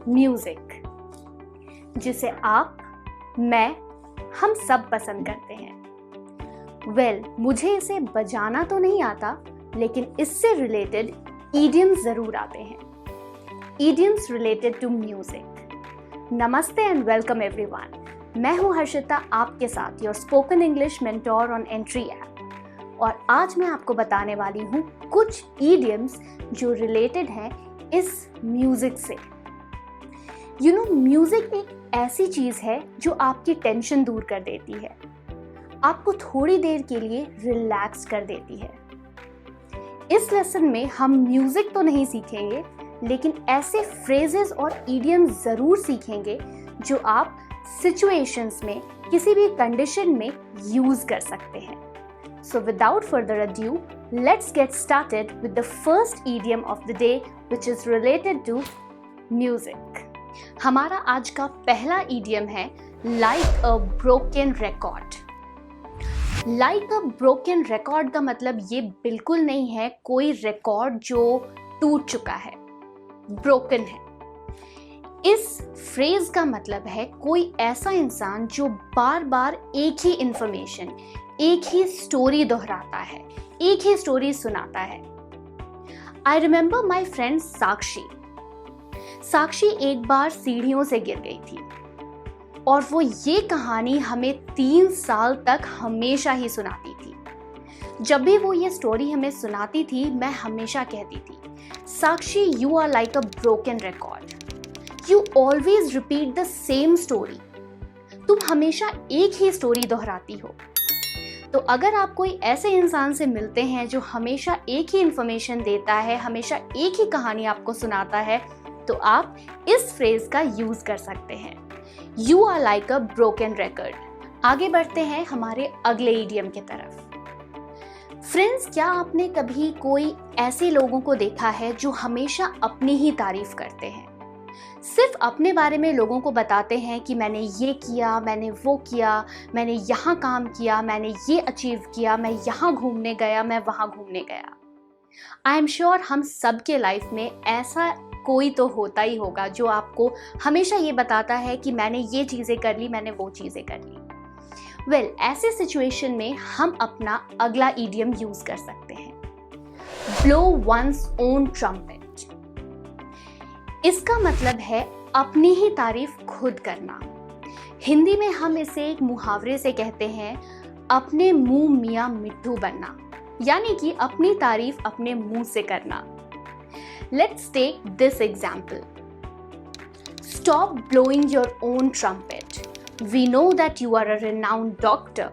Music, जिसे आप, मैं, हम सब पसंद करते हैं। मुझे इसे बजाना तो नहीं आता, लेकिन इससे रिलेटेड इडियम्स जरूर आते हैं। Idioms related to music. नमस्ते एंड वेलकम एवरीवन। मैं हूं हर्षिता, आपके साथ your spoken English mentor on Entri app. और आज मैं आपको बताने वाली हूं कुछ इडियम्स जो रिलेटेड हैं इस म्यूजिक से। म्यूजिक एक ऐसी चीज है जो आपकी टेंशन दूर कर देती है, आपको थोड़ी देर के लिए रिलैक्स कर देती है। इस लेसन में हम म्यूजिक तो नहीं सीखेंगे, लेकिन ऐसे फ्रेजेस और इडियम्स जरूर सीखेंगे जो आप सिचुएशंस में, किसी भी कंडीशन में यूज कर सकते हैं। So without further ado, let's get started with the first idiom of the day, which is related to music. हमारा आज का पहला idiom है like a broken record. Like a broken record का मतलब ये बिल्कुल नहीं है कोई रिकॉर्ड जो टूट चुका है, broken है। इस फ्रेज का मतलब है कोई ऐसा इंसान जो बार बार एक ही इंफॉर्मेशन, एक ही स्टोरी दोहराता है, एक ही स्टोरी सुनाता है। आई रिमेंबर माई फ्रेंड साक्षी। साक्षी एक बार सीढ़ियों से गिर गई थी और वो ये कहानी हमें 3 साल तक हमेशा ही सुनाती थी। जब भी वो ये स्टोरी हमें सुनाती थी, मैं हमेशा कहती थी, Sakshi, you are like a broken record, you always repeat the same story. तुम हमेशा एक ही स्टोरी दोहराती हो। तो अगर आप कोई ऐसे इंसान से मिलते हैं जो हमेशा एक ही इंफॉर्मेशन देता है, हमेशा एक ही कहानी आपको सुनाता है, तो आप इस फ्रेज का यूज कर सकते हैं, you are like a broken record. आगे बढ़ते हैं हमारे अगले इडियम की तरफ। फ्रेंड्स, क्या आपने कभी कोई ऐसे लोगों को देखा है जो हमेशा अपनी ही तारीफ करते हैं, सिर्फ अपने बारे में लोगों को बताते हैं कि मैंने ये किया, मैंने वो किया, मैंने यहाँ काम किया, मैंने ये अचीव किया, मैं यहाँ घूमने गया, मैं वहाँ घूमने गया। आई एम श्योर हम सब के लाइफ में ऐसा कोई तो होता ही होगा जो आपको हमेशा ये बताता है कि मैंने ये चीज़ें कर ली, मैंने वो चीज़ें कर ली। ऐसे सिचुएशन में हम अपना अगला इडियम यूज कर सकते हैं, ब्लो वंस ओन ट्रम्पेट। इसका मतलब है अपनी ही तारीफ खुद करना। हिंदी में हम इसे एक मुहावरे से कहते हैं, अपने मुंह मियां मिट्ठू बनना, यानी कि अपनी तारीफ अपने मुंह से करना। Let's take this example. Stop blowing your own trumpet, we know that you are a renowned doctor.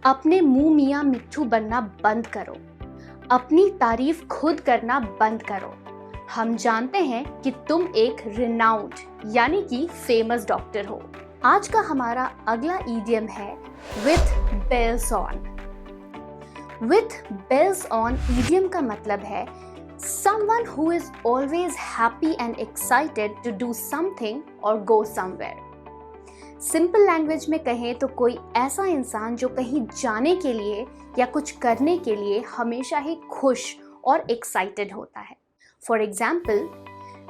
अपने मुंह मियां मिट्ठू बनना बंद करो, अपनी तारीफ खुद करना बंद करो। हम जानते हैं कि तुम एक रिनाउंड यानी कि फेमस डॉक्टर हो। आज का हमारा अगला इडियम है with bells on. With bells on idiom का मतलब है someone who is always happy and excited to do something or go somewhere. Simple language में कहें तो कोई ऐसा इंसान जो कहीं जाने के लिए या कुछ करने के लिए हमेशा ही खुश और एक्साइटेड होता है। For example,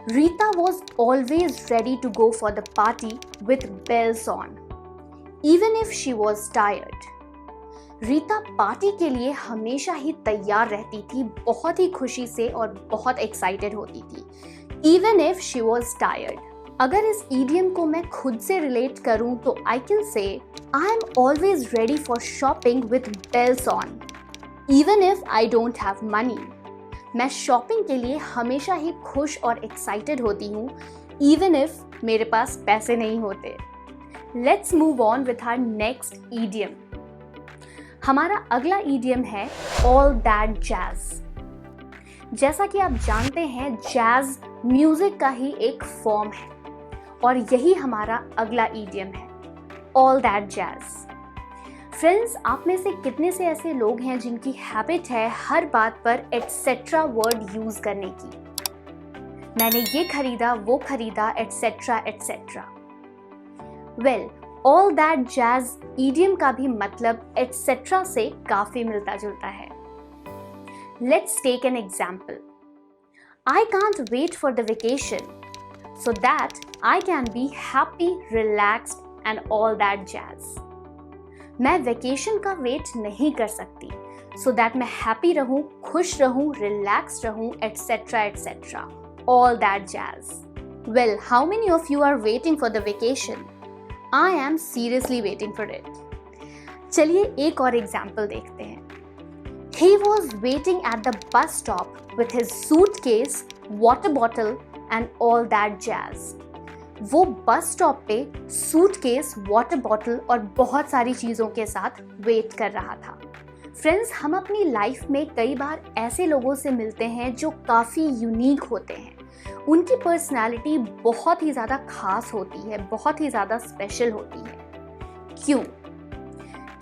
Rita was always ready to go for the party with bells on, even if she was tired. Rita party के लिए हमेशा ही तैयार रहती थी, बहुत ही खुशी से और बहुत एक्साइटेड होती थी, even if she was tired. अगर इस इडियम को मैं खुद से रिलेट करूं तो I can say, I am always ready for shopping with bells on, even if I don't have money. मैं शॉपिंग के लिए हमेशा ही खुश और एक्साइटेड होती हूँ, इवन इफ मेरे पास पैसे नहीं होते। Let's move on with our next idiom. हमारा अगला इडियम है ऑल दैट जैज। जैसा कि आप जानते हैं, जैज म्यूजिक का ही एक फॉर्म है और यही हमारा अगला इडियम है, ऑल दैट जैज। फ्रेंड्स, आप में से कितने से ऐसे लोग हैं जिनकी हैबिट है हर बात पर एटसेट्रा वर्ड यूज करने की? मैंने ये खरीदा, वो खरीदा, etcetera etcetera. All that jazz idiom का भी मतलब एटसेट्रा से काफी मिलता जुलता है। Let's take an example. I can't wait for the vacation. so that I can be happy, relaxed and all that jazz. मैं वेकेशन का वेट नहीं कर सकती so that मैं हैप्पी रहूं, खुश रहूं, रिलैक्स रहूं, etc. etc. all that jazz. Well, how many of you are waiting for the vacation? I am seriously waiting for it. चलिए एक और एग्जाम्पल देखते हैं. He was waiting at the bus stop with his suitcase, water bottle and all that jazz. वो bus stop पे suitcase, water bottle और बहुत सारी चीज़ों के साथ वेट कर रहा था. फ्रेंड्स, हम अपनी लाइफ में कई बार ऐसे लोगों से मिलते हैं जो काफ़ी यूनिक होते हैं. उनकी पर्सनैलिटी बहुत ही ज़्यादा खास होती है, बहुत ही ज़्यादा स्पेशल होती है. क्यों?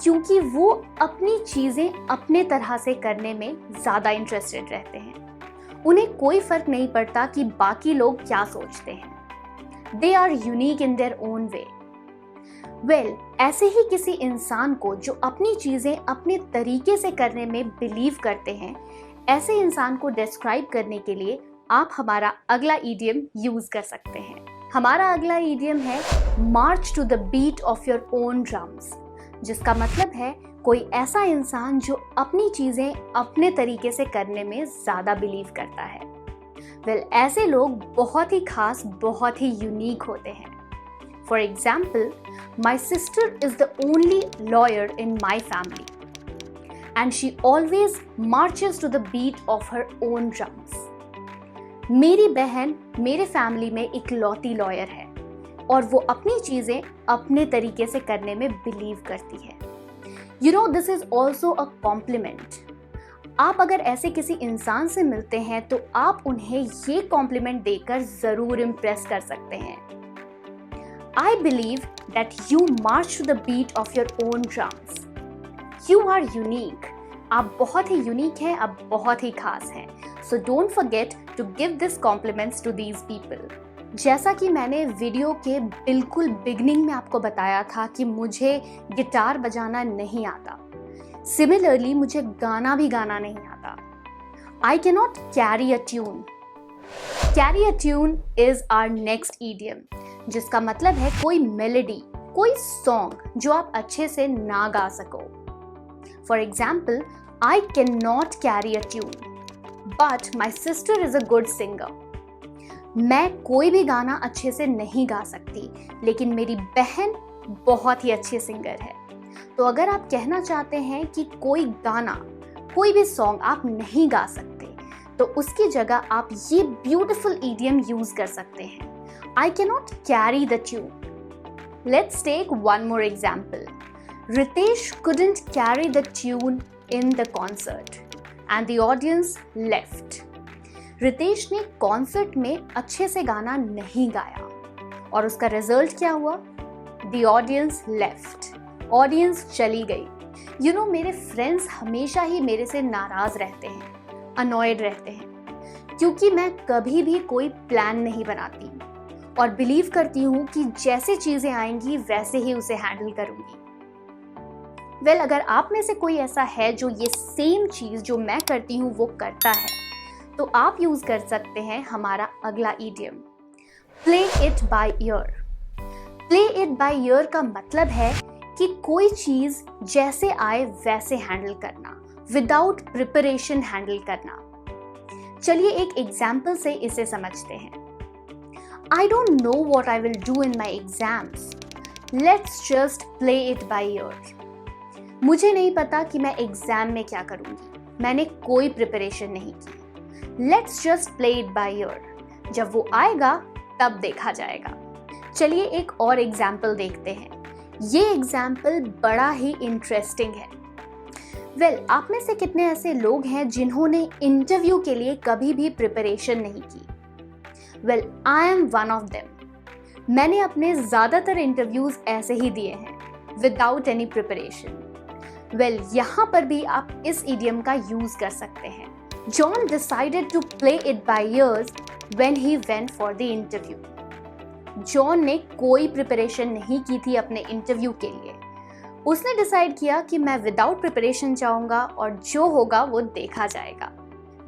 क्योंकि वो अपनी चीज़ें अपने तरह से करने में ज़्यादा इंटरेस्टेड रहते हैं. उन्हें कोई फ़र्क नहीं पड़ता कि बाकी लोग क्या सोचते हैं. They are unique in their own way. Well, ऐसे ही किसी इंसान को जो अपनी चीज़ें अपने तरीके से करने में बिलीव करते हैं, ऐसे इंसान को डिस्क्राइब करने के लिए आप हमारा अगला ईडियम यूज़ कर सकते हैं. हमारा अगला ईडियम है march to the beat of your own drums, जिसका मतलब है कोई ऐसा इंसान जो अपनी चीज़ें अपने तरीके से करने में ज़्यादा बिलीव करता है. वेल, ऐसे लोग बहुत ही खास, बहुत ही यूनिक होते हैं. For example, my sister is the only lawyer in my family and she always marches to the beat of her own drums. मेरी बहन मेरे फैमिली में इकलौती लॉयर है और वो अपनी चीज़ें अपने तरीके से करने में बिलीव करती है. You know, this is also a compliment. आप अगर ऐसे किसी इंसान से मिलते हैं तो आप उन्हें ये कॉम्प्लीमेंट देकर ज़रूर इम्प्रेस कर सकते हैं. I believe that you march to the beat of your own drums. You are unique. आप बहुत ही यूनिक हैं, आप बहुत ही खास हैं. So don't forget to give this compliments to these people. जैसा कि मैंने वीडियो के बिल्कुल बिगनिंग में आपको बताया था कि मुझे गिटार बजाना नहीं आता, सिमिलरली मुझे गाना भी गाना नहीं आता. I can not carry a tune. Carry a tune is our next idiom, जिसका मतलब है कोई मेलोडी, कोई सॉन्ग जो आप अच्छे से ना गा सको. For example, I can not carry a tune but my sister is a good singer. मैं कोई भी गाना अच्छे से नहीं गा सकती, लेकिन मेरी बहन बहुत ही अच्छी सिंगर है. तो अगर आप कहना चाहते हैं कि कोई गाना, कोई भी सॉन्ग आप नहीं गा सकते, तो उसकी जगह आप ये ब्यूटीफुल ईडियम यूज कर सकते हैं. I can not carry the tune. Let's take one more example. Ritesh couldn't carry the tune in the concert and the audience left. Ritesh ने कॉन्सर्ट में अच्छे से गाना नहीं गाया और उसका रिजल्ट क्या हुआ? The audience left. ऑडियंस चली गई. यू नो, मेरे फ्रेंड्स हमेशा ही मेरे से नाराज रहते हैं, अनॉयड रहते हैं, क्योंकि मैं कभी भी कोई प्लान नहीं बनाती और बिलीव करती हूँ कि जैसे चीज़ें आएंगी वैसे ही उसे हैंडल करूँगी. वेल, अगर आप में से कोई ऐसा है जो ये सेम चीज़ जो मैं करती हूँ वो करता है, तो आप यूज कर सकते हैं हमारा अगला idiom, play it by year. Play it by year का मतलब है कि कोई चीज जैसे आए वैसे हैंडल करना, विदाउट प्रिपरेशन हैंडल करना. चलिए एक एग्जाम्पल से इसे समझते हैं. I don't know what I will do in my exams. Let's just play it by year. मुझे नहीं पता कि मैं एग्जाम में क्या करूंगी, मैंने कोई प्रिपरेशन नहीं की. Let's just play it by year. जब वो आएगा तब देखा जाएगा. चलिए एक और एग्जाम्पल देखते हैं. ये एग्जाम्पल बड़ा ही इंटरेस्टिंग है. वेल, आप में से कितने ऐसे लोग हैं जिन्होंने इंटरव्यू के लिए कभी भी प्रिपरेशन नहीं की? Well, I am one of them. मैंने अपने ज़्यादातर इंटरव्यूज ऐसे ही दिए हैं, विदाउट एनी प्रिपरेशन. वेल, यहाँ पर भी आप इस इडियम का यूज कर सकते हैं. John decided to play it by ears when he went for the interview. John ने कोई प्रिपरेशन नहीं की थी अपने इंटरव्यू के लिए. उसने डिसाइड किया कि मैं विदाउट प्रिपरेशन जाऊंगा और जो होगा वो देखा जाएगा.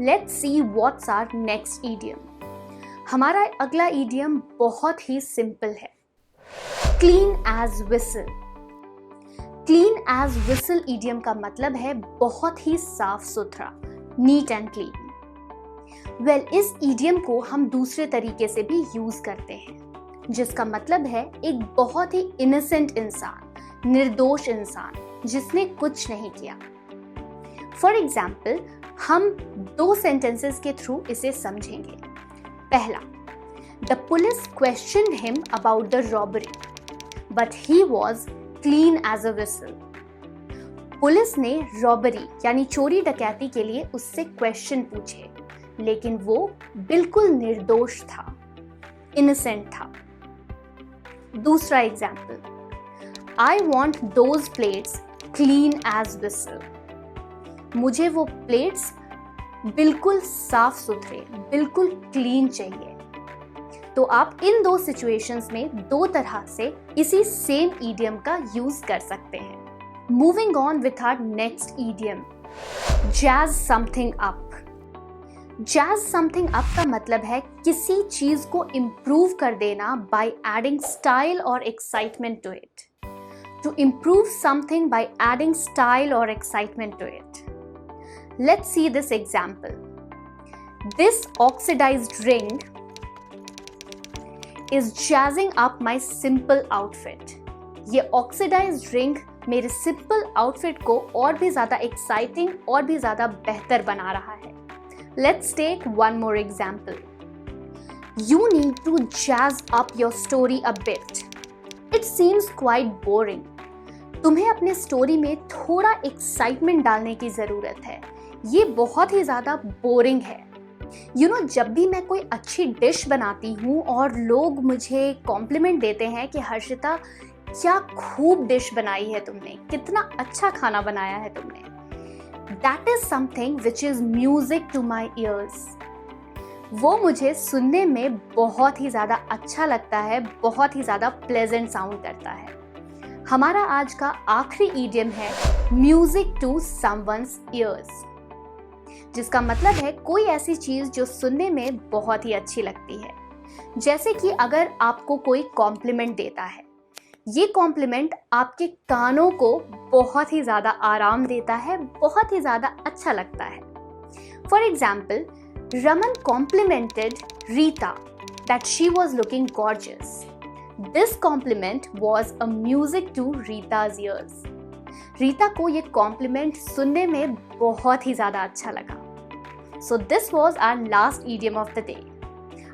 Let's see what's our next idiom. हमारा अगला इडियम बहुत ही सिंपल है, clean as whistle. Clean as whistle idiom का मतलब है बहुत ही साफ सुथरा, नीट एंड क्लीन। वेल, इस इडियम को हम दूसरे तरीके से भी यूज करते हैं, जिसका मतलब है एक बहुत ही इनोसेंट इंसान, निर्दोष इंसान जिसने कुछ नहीं किया। फॉर एग्जाम्पल, हम 2 सेंटेंसेस के थ्रू इसे समझेंगे। पहला, the police questioned him about the robbery but he was clean as a whistle. Police ने रॉबरी यानी चोरी डकैती के लिए उससे क्वेश्चन पूछे, लेकिन वो बिल्कुल निर्दोष था, इनोसेंट था। दूसरा example, I want those plates clean as whistle. मुझे वो प्लेट्स बिल्कुल साफ सुथरे, बिल्कुल क्लीन चाहिए। तो आप इन 2 सिचुएशंस में 2 तरह से इसी सेम इडियम का यूज कर सकते हैं। Moving on with our next idiom, jazz something up. Jazz something up का मतलब है किसी चीज को इम्प्रूव कर देना बाय एडिंग स्टाइल और excitement to it. To improve something by adding style और excitement to it. Let's see this example, this oxidised ring is jazzing up my simple outfit। ये ऑक्सीडाइज्ड रिंग मेरे simple outfit को और भी ज्यादा exciting और भी ज्यादा बेहतर बना रहा है। Let's take one more example, you need to jazz up your story a bit, it seems quite boring. तुम्हें अपने स्टोरी में थोड़ा एक्साइटमेंट डालने की जरूरत है, ये बहुत ही ज्यादा बोरिंग है। जब भी मैं कोई अच्छी डिश बनाती हूँ और लोग मुझे कॉम्प्लीमेंट देते हैं कि हर्षिता क्या खूब डिश बनाई है तुमने, कितना अच्छा खाना बनाया है तुमने, that is something which is music to my ears. वो मुझे सुनने में बहुत ही ज़्यादा अच्छा लगता है, बहुत ही ज़्यादा प्लेजेंट साउंड करता है। हमारा आज का आखिरी इडियम है म्यूजिक टू समवन्स ईयर्स, जिसका मतलब है कोई ऐसी चीज जो सुनने में बहुत ही अच्छी लगती है। जैसे कि अगर आपको कोई कॉम्प्लीमेंट देता है, ये कॉम्प्लीमेंट आपके कानों को बहुत ही ज्यादा आराम देता है, बहुत ही ज्यादा अच्छा लगता है। For example, Raman complimented Rita that she was looking gorgeous. This compliment was a music to Rita's ears. Rita को ये कॉम्प्लीमेंट सुनने में बहुत ही ज़्यादा अच्छा लगा। So this was our last idiom of the day.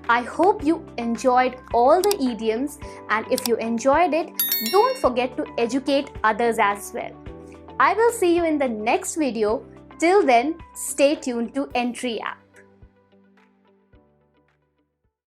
I hope you enjoyed all the idioms, and if you enjoyed it, don't forget to educate others as well. I will see you in the next video. Till then, stay tuned to Entry app.